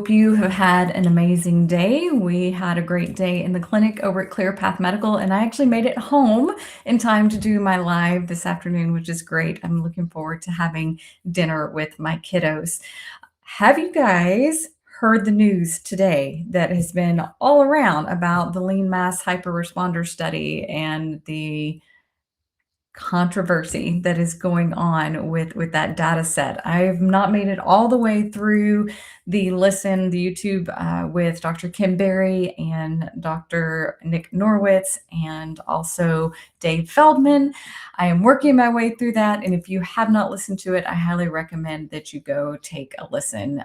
hope you have had an amazing day. We had a great day in the clinic over at ClearPath Medical, and I actually made it home in time to do my live this afternoon, which is great. I'm looking forward to having dinner with my kiddos. Have you guys heard the news today that has been all around about the lean mass hyperresponder study and the controversy that is going on with that data set? I've not made it all the way through the YouTube with Dr. Kim Berry and Dr. Nick Norwitz and also Dave Feldman. I am working my way through that, and if you have not listened to it, I highly recommend that you go take a listen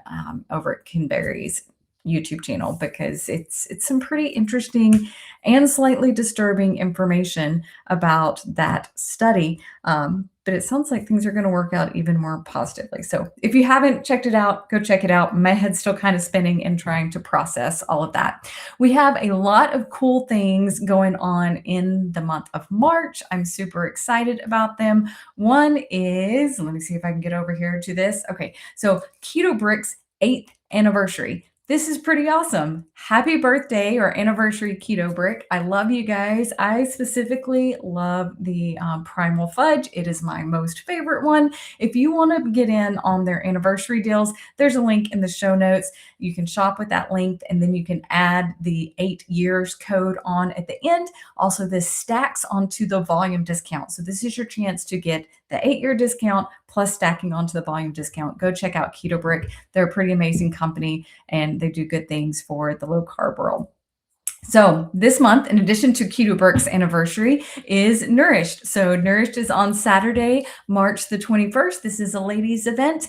over at Kim Berry's YouTube channel, because it's some pretty interesting and slightly disturbing information about that study. But it sounds like things are going to work out even more positively. So if you haven't checked it out, go check it out. My head's still kind of spinning and trying to process all of that. We have a lot of cool things going on in the month of March. I'm super excited about them. One is, let me see if I can get over here to this. Okay, so Keto Brick's 8th anniversary. This is pretty awesome. Happy birthday or anniversary, Keto Brick. I love you guys. I specifically love the Primal Fudge. It is my most favorite one. If you want to get in on their anniversary deals, there's a link in the show notes. You can shop with that link, and then you can add the 8 years code on at the end. Also, this stacks onto the volume discount. So this is your chance to get the 8-year discount plus stacking onto the volume discount. Go check out Keto Brick. They're a pretty amazing company, and they do good things for the low carb world. So this month, in addition to Keto Brick's anniversary, is Nourished. So Nourished is on Saturday, March the 21st. This is a ladies event.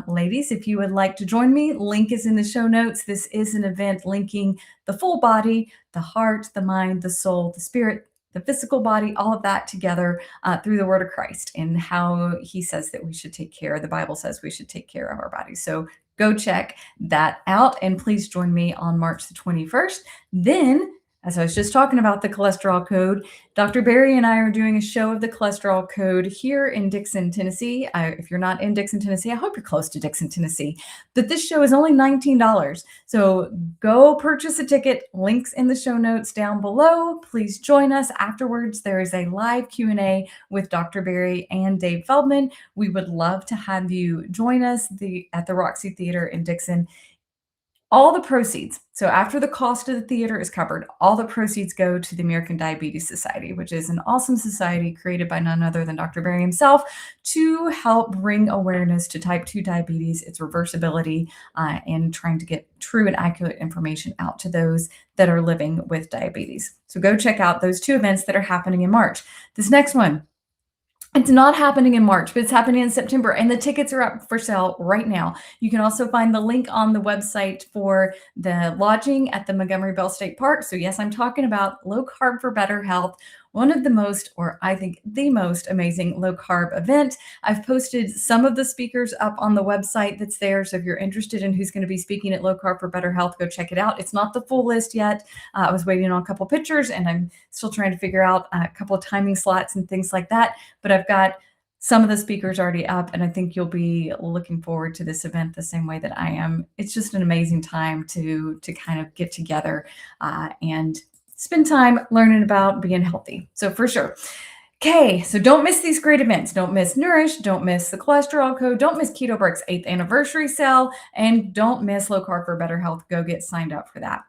Ladies, if you would like to join me, link is in the show notes. This is an event linking the full body, the heart, the mind, the soul, the spirit, the physical body, all of that together through the word of Christ and how he says that we should take care. The Bible says we should take care of our bodies. So go check that out, and please join me on March the 21st. Then, as I was just talking about the cholesterol code, Dr. Berry and I are doing a show of the cholesterol code here in Dixon, Tennessee. If you're not in Dixon, Tennessee, I hope you're close to Dixon, Tennessee. But this show is only $19. So go purchase a ticket. Links in the show notes down below. Please join us afterwards. There is a live Q&A with Dr. Berry and Dave Feldman. We would love to have you join us at the Roxy Theater in Dixon. All the proceeds, so after the cost of the theater is covered, all the proceeds go to the American Diabetes Society, which is an awesome society created by none other than Dr. Berry himself to help bring awareness to type 2 diabetes, its reversibility, and trying to get true and accurate information out to those that are living with diabetes. So go check out those 2 events that are happening in March. This next one, it's not happening in March, but it's happening in September, and the tickets are up for sale right now. You can also find the link on the website for the lodging at the Montgomery Bell State Park. So yes, I'm talking about Low Carb for Better Health, one of the most, or I think the most amazing low carb event. I've posted some of the speakers up on the website that's there. So if you're interested in who's going to be speaking at Low Carb for Better Health, go check it out. It's not the full list yet. I was waiting on a couple pictures, and I'm still trying to figure out a couple of timing slots and things like that. But I've got some of the speakers already up, and I think you'll be looking forward to this event the same way that I am. It's just an amazing time to kind of get together and spend time learning about being healthy. So for sure. Okay, so don't miss these great events. Don't miss Nourish. Don't miss the cholesterol code. Don't miss Keto Brick's 8th anniversary sale. And don't miss Low Carb for Better Health. Go get signed up for that.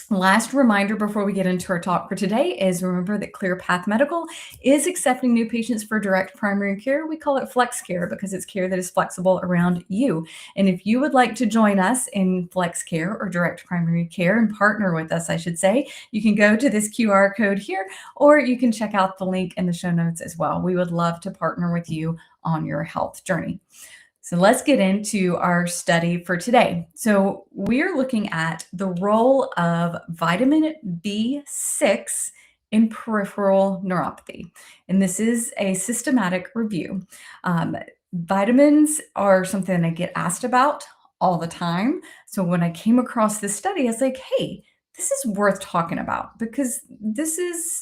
Last reminder before we get into our talk for today is remember that ClearPath Medical is accepting new patients for direct primary care. We call it Flex Care because it's care that is flexible around you. And if you would like to join us in Flex Care or direct primary care and partner with us, I should say, you can go to this QR code here, or you can check out the link in the show notes as well. We would love to partner with you on your health journey. So let's get into our study for today. So we're looking at the role of vitamin B6 in peripheral neuropathy. And this is a systematic review. Vitamins are something I get asked about all the time. So when I came across this study, I was like, hey, this is worth talking about because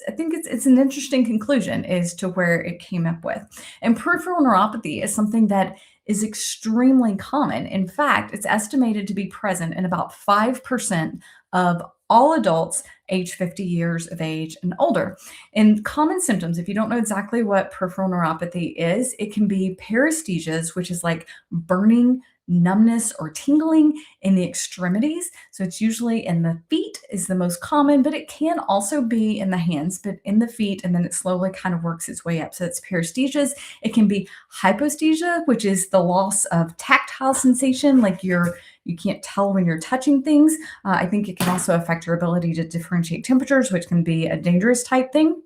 I think it's an interesting conclusion as to where it came up with. And peripheral neuropathy is something that is extremely common. In fact, it's estimated to be present in about 5% of all adults age 50 years of age and older. And common symptoms, if you don't know exactly what peripheral neuropathy is, it can be paresthesias, which is like burning, numbness, or tingling in the extremities. So it's usually in the feet is the most common, but it can also be in the hands, but in the feet, and then it slowly kind of works its way up. So it's paresthesias. It can be hyposthesia, which is the loss of tactile sensation, like you can't tell when you're touching things. I think it can also affect your ability to differentiate temperatures, which can be a dangerous type thing.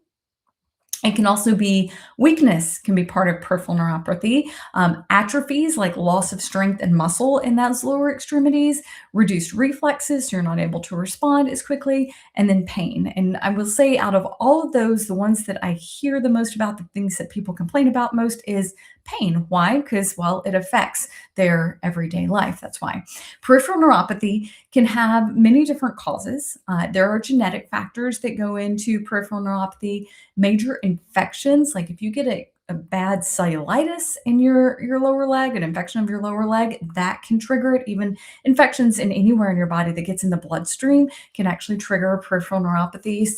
It can also be weakness, can be part of peripheral neuropathy. Atrophies like loss of strength and muscle in those lower extremities, reduced reflexes, so you're not able to respond as quickly, and then pain. And I will say, out of all of those, the ones that I hear the most about, the things that people complain about most is pain. Why? Because, well, it affects their everyday life. That's why. Peripheral neuropathy can have many different causes. There are genetic factors that go into peripheral neuropathy. Major infections, like if you get a bad cellulitis in your lower leg, an infection of your lower leg, that can trigger it. Even infections in anywhere in your body that gets in the bloodstream can actually trigger peripheral neuropathies.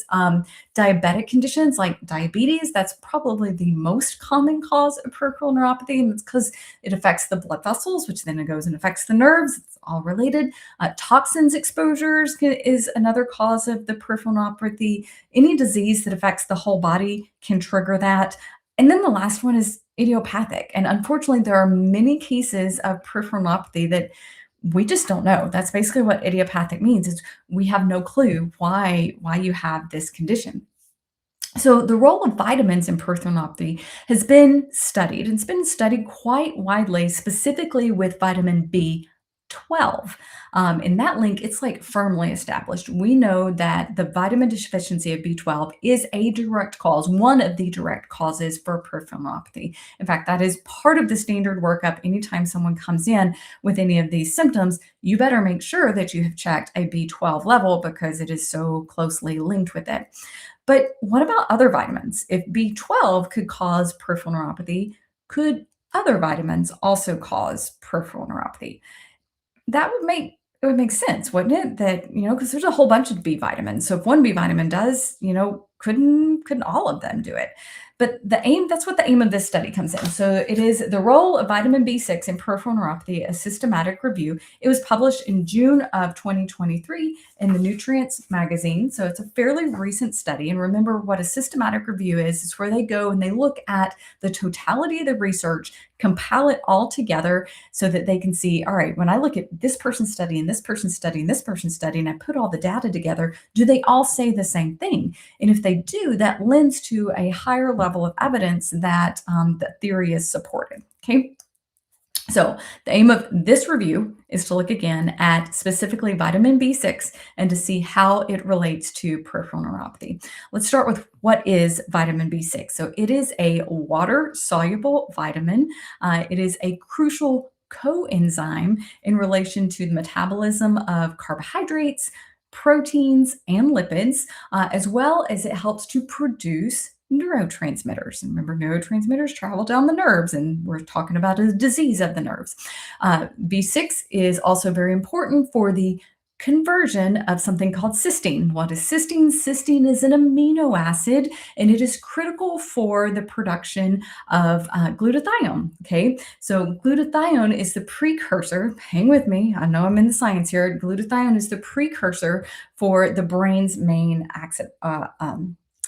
Diabetic conditions like diabetes, that's probably the most common cause of peripheral neuropathy, and it's because it affects the blood vessels, which then it goes and affects the nerves. It's all related. Toxins exposures is another cause of the peripheral neuropathy. Any disease that affects the whole body can trigger that. And then the last one is idiopathic. And unfortunately, there are many cases of peripheral neuropathy that we just don't know. That's basically what idiopathic means is we have no clue why you have this condition. So the role of vitamins in peripheral neuropathy has been studied, and it's been studied quite widely, specifically with vitamin B12. In that link, it's like firmly established. We know that the vitamin deficiency of B12 is a direct cause, one of the direct causes for peripheral neuropathy. In fact, that is part of the standard workup. Anytime someone comes in with any of these symptoms, you better make sure that you have checked a B12 level because it is so closely linked with it. But what about other vitamins? If B12 could cause peripheral neuropathy, could other vitamins also cause peripheral neuropathy? That would make it would make sense, wouldn't it? That, because there's a whole bunch of B vitamins. So if one B vitamin does, couldn't all of them do it? But that's what the aim of this study comes in. So it is the role of vitamin B6 in peripheral neuropathy, a systematic review. It was published in June of 2023 in the Nutrients magazine. So it's a fairly recent study. And remember what a systematic review is, it's where they go and they look at the totality of the research, compile it all together so that they can see, all right, when I look at this person's study and this person's study and this person's study, and I put all the data together, do they all say the same thing? And if they do, that lends to a higher level of evidence that the theory is supported. Okay. So the aim of this review is to look again at specifically vitamin B6 and to see how it relates to peripheral neuropathy. Let's start with what is vitamin B6. So it is a water-soluble vitamin. It is a crucial coenzyme in relation to the metabolism of carbohydrates, proteins, and lipids, as well as it helps to produce neurotransmitters. And remember, neurotransmitters travel down the nerves, and we're talking about a disease of the nerves. B6 is also very important for the conversion of something called cysteine. What is cysteine? Cysteine is an amino acid, and it is critical for the production of glutathione. Okay, so glutathione is the precursor. Hang with me. I know I'm in the science here. Glutathione is the precursor for the brain's main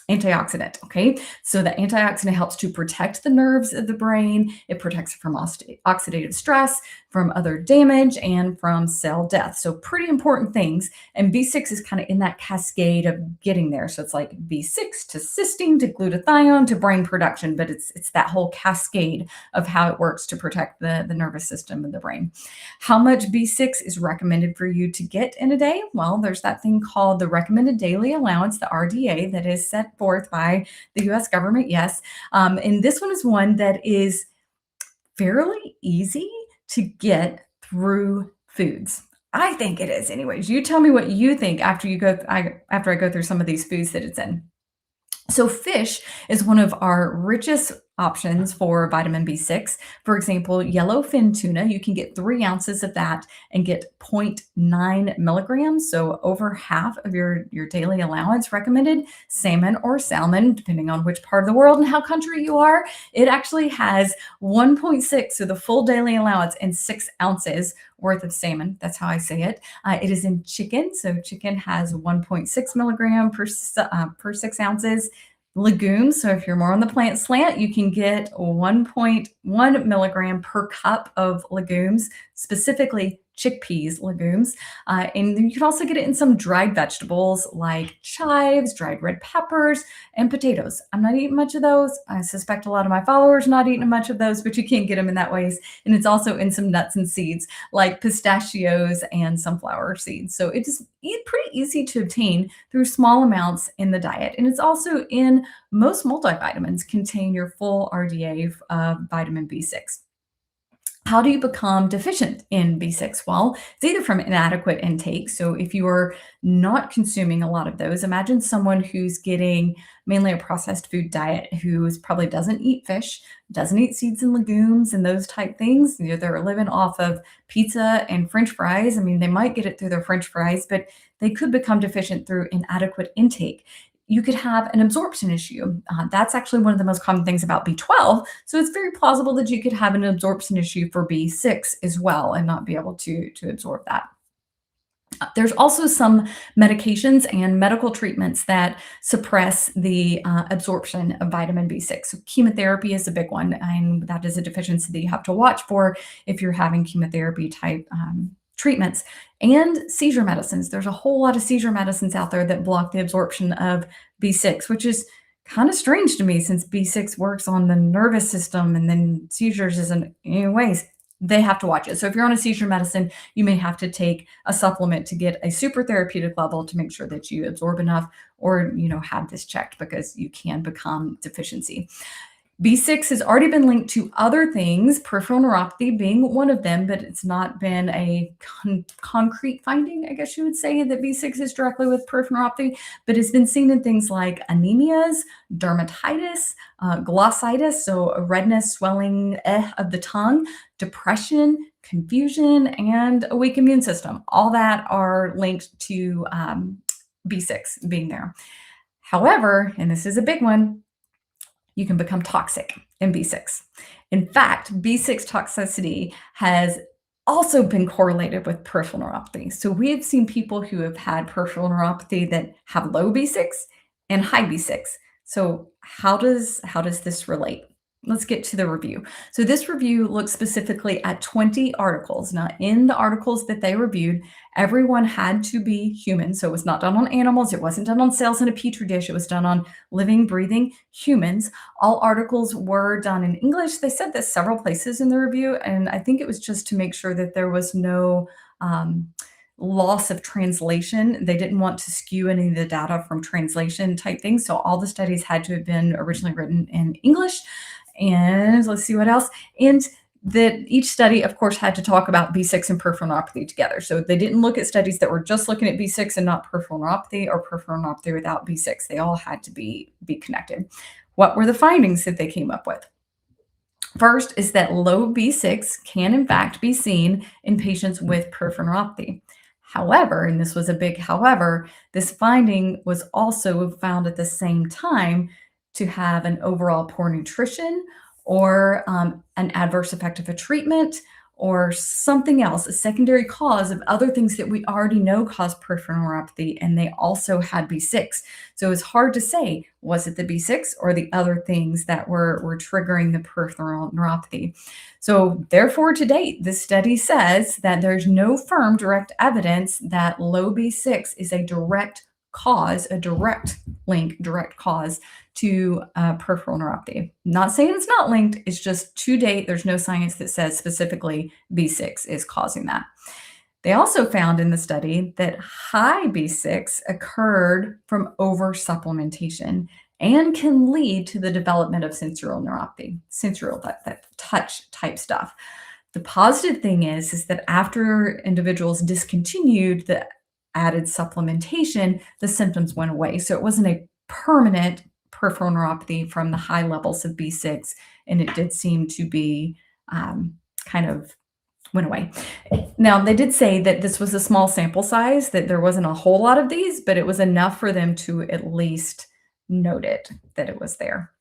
antioxidant. Okay, so the antioxidant helps to protect the nerves of the brain. It protects it from oxidative stress, from other damage, and from cell death. So pretty important things. And B6 is kind of in that cascade of getting there. So it's like B6 to cysteine to glutathione to brain production, but it's that whole cascade of how it works to protect the nervous system of the brain. How much B6 is recommended for you to get in a day? Well, there's that thing called the recommended daily allowance, the RDA, that is set forth by the US government. Yes. And this one is one that is fairly easy to get through foods. I think it is anyways. You tell me what you think after after I go through some of these foods that it's in. So fish is one of our richest options for vitamin B6. For example, yellowfin tuna, you can get 3 ounces of that and get zero point 0.9 milligrams, so over half of your daily allowance recommended. Salmon or salmon, depending on which part of the world and how country you are, it actually has 1.6, so the full daily allowance, and 6 ounces worth of salmon. That's how I say it. It is in chicken, so chicken has 1.6 milligram per 6 ounces. Legumes, so if you're more on the plant slant, you can get 1.1 milligram per cup of legumes, specifically chickpeas legumes. And then you can also get it in some dried vegetables like chives, dried red peppers, and potatoes. I'm not eating much of those. I suspect a lot of my followers not eating much of those, but you can get them in that ways. And it's also in some nuts and seeds like pistachios and sunflower seeds. So it is pretty easy to obtain through small amounts in the diet. And it's also in most multivitamins contain your full RDA of vitamin B6. How do you become deficient in B6? Well, it's either from inadequate intake. So, if you are not consuming a lot of those, imagine someone who's getting mainly a processed food diet, who probably doesn't eat fish, doesn't eat seeds and legumes and those type things. You know, they're living off of pizza and French fries. I mean, they might get it through their French fries, but they could become deficient through inadequate intake. You could have an absorption issue. That's actually one of the most common things about B12. So it's very plausible that you could have an absorption issue for B6 as well and not be able to absorb that. There's also some medications and medical treatments that suppress the absorption of vitamin B6. So chemotherapy is a big one, and that is a deficiency that you have to watch for if you're having chemotherapy type treatments. And seizure medicines. There's a whole lot of seizure medicines out there that block the absorption of B6, which is kind of strange to me since B6 works on the nervous system and then seizures isn't. Anyways, they have to watch it. So if you're on a seizure medicine, you may have to take a supplement to get a super therapeutic level to make sure that you absorb enough, or have this checked because you can become deficiency. B6 has already been linked to other things, peripheral neuropathy being one of them, but it's not been a concrete finding, I guess you would say, that B6 is directly with peripheral neuropathy, but it's been seen in things like anemias, dermatitis, glossitis, so redness, swelling of the tongue, depression, confusion, and a weak immune system. All that are linked to B6 being there. However, and this is a big one, you can become toxic in B6. In fact, B6 toxicity has also been correlated with peripheral neuropathy. So we have seen people who have had peripheral neuropathy that have low B6 and high B6. So how does this relate? Let's get to the review. So this review looks specifically at 20 articles. Now, in the articles that they reviewed, everyone had to be human. So it was not done on animals. It wasn't done on cells in a petri dish. It was done on living, breathing humans. All articles were done in English. They said this several places in the review, and I think it was just to make sure that there was no loss of translation. They didn't want to skew any of the data from translation type things. So all the studies had to have been originally written in English. And let's see what else. And that each study, of course, had to talk about B6 and peripheral neuropathy together. So they didn't look at studies that were just looking at B6 and not peripheral neuropathy, or peripheral neuropathy without B6. They all had to be connected. What were the findings that they came up with? First is that low B6 can in fact be seen in patients with peripheral neuropathy. However, and this was a big however, this finding was also found at the same time to have an overall poor nutrition, or an adverse effect of a treatment, or something else, a secondary cause of other things that we already know cause peripheral neuropathy, and they also had B6. So it's hard to say, was it the B6 or the other things that were triggering the peripheral neuropathy? So therefore, to date, this study says that there's no firm direct evidence that low B6 is a direct cause, a direct link, direct cause to peripheral neuropathy. Not saying it's not linked, it's just to date, there's no science that says specifically B6 is causing that. They also found in the study that high B6 occurred from over supplementation and can lead to the development of sensorial neuropathy, sensorial, that touch type stuff. The positive thing is that after individuals discontinued the added supplementation, the symptoms went away. So it wasn't a permanent peripheral neuropathy from the high levels of B6, and it did seem to be kind of went away. Now, they did say that this was a small sample size, that there wasn't a whole lot of these, but it was enough for them to at least note it, that it was there.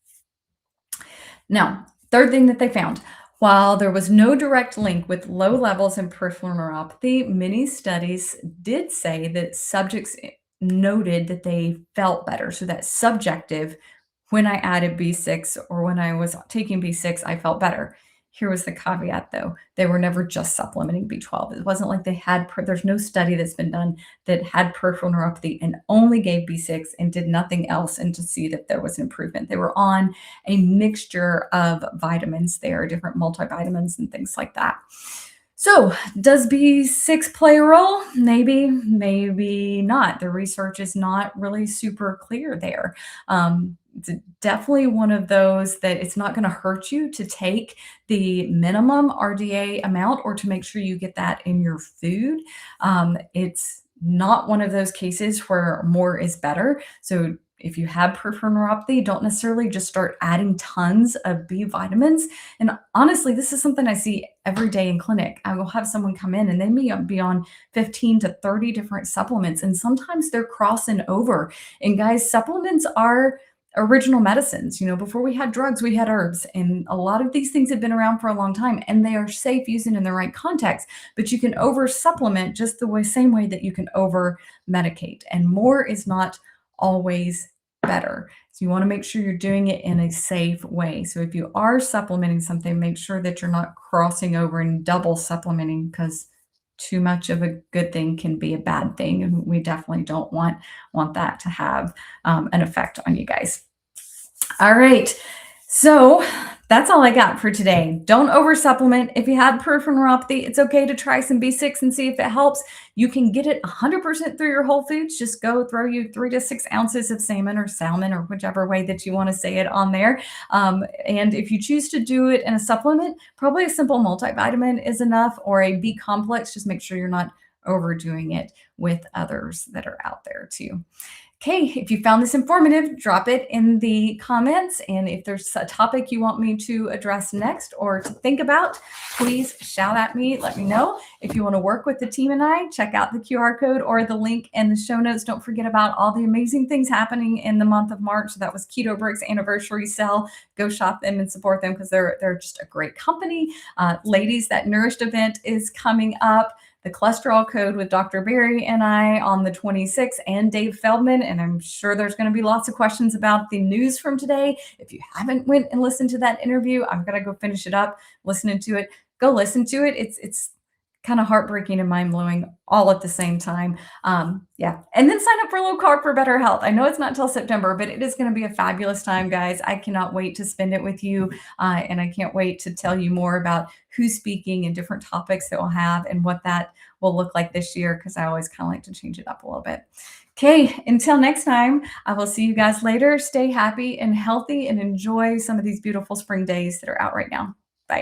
Now, third thing that they found, while there was no direct link with low levels in peripheral neuropathy, many studies did say that subjects noted that they felt better. So that's subjective. When I added B6 or when I was taking B6, I felt better. Here was the caveat though. They were never just supplementing B12. It wasn't like they had, there's no study that's been done that had peripheral neuropathy and only gave B6 and did nothing else and to see that there was improvement. They were on a mixture of vitamins there, different multivitamins and things like that. So, does B6 play a role? Maybe, maybe not. The research is not really super clear there. It's definitely one of those that it's not going to hurt you to take the minimum RDA amount or to make sure you get that in your food. It's not one of those cases where more is better. So, if you have peripheral neuropathy, don't necessarily just start adding tons of B vitamins. And honestly, this is something I see every day in clinic. I will have someone come in and they may be on 15 to 30 different supplements, and sometimes they're crossing over. And guys, supplements are original medicines. You know, before we had drugs, we had herbs, and a lot of these things have been around for a long time and they are safe using in the right context. But you can over supplement just the same way that you can over medicate, and more is not always better. So you want to make sure you're doing it in a safe way. So if you are supplementing something, make sure that you're not crossing over and double supplementing, because too much of a good thing can be a bad thing, and we definitely don't want that to have an effect on you guys. All right. So that's all I got for today. Don't over supplement. If you have peripheral neuropathy, it's okay to try some B6 and see if it helps. You can get it 100% through your whole foods. Just go throw you 3 to 6 ounces of salmon or whichever way that you want to say it on there. And if you choose to do it in a supplement, probably a simple multivitamin is enough, or a B complex. Just make sure you're not overdoing it with others that are out there too. Okay, if you found this informative, drop it in the comments. And if there's a topic you want me to address next or to think about, please shout at me, let me know. If you want to work with the team and I, check out the QR code or the link in the show notes. Don't forget about all the amazing things happening in the month of March. That was Keto Bricks anniversary sale. Go shop them and support them because they're just a great company. Ladies, that Nourished event is coming up. The cholesterol code with Dr. Berry and I on the 26th, and Dave Feldman. And I'm sure there's going to be lots of questions about the news from today. If you haven't went and listened to that interview, I'm going to go finish it up, listening to it. Go listen to it. It's kind of heartbreaking and mind-blowing all at the same time. Yeah. And then sign up for Low Carb for Better Health. I know it's not until September, but it is going to be a fabulous time, guys. I cannot wait to spend it with you. And I can't wait to tell you more about who's speaking and different topics that we'll have and what that will look like this year, because I always kind of like to change it up a little bit. Okay, until next time, I will see you guys later. Stay happy and healthy and enjoy some of these beautiful spring days that are out right now.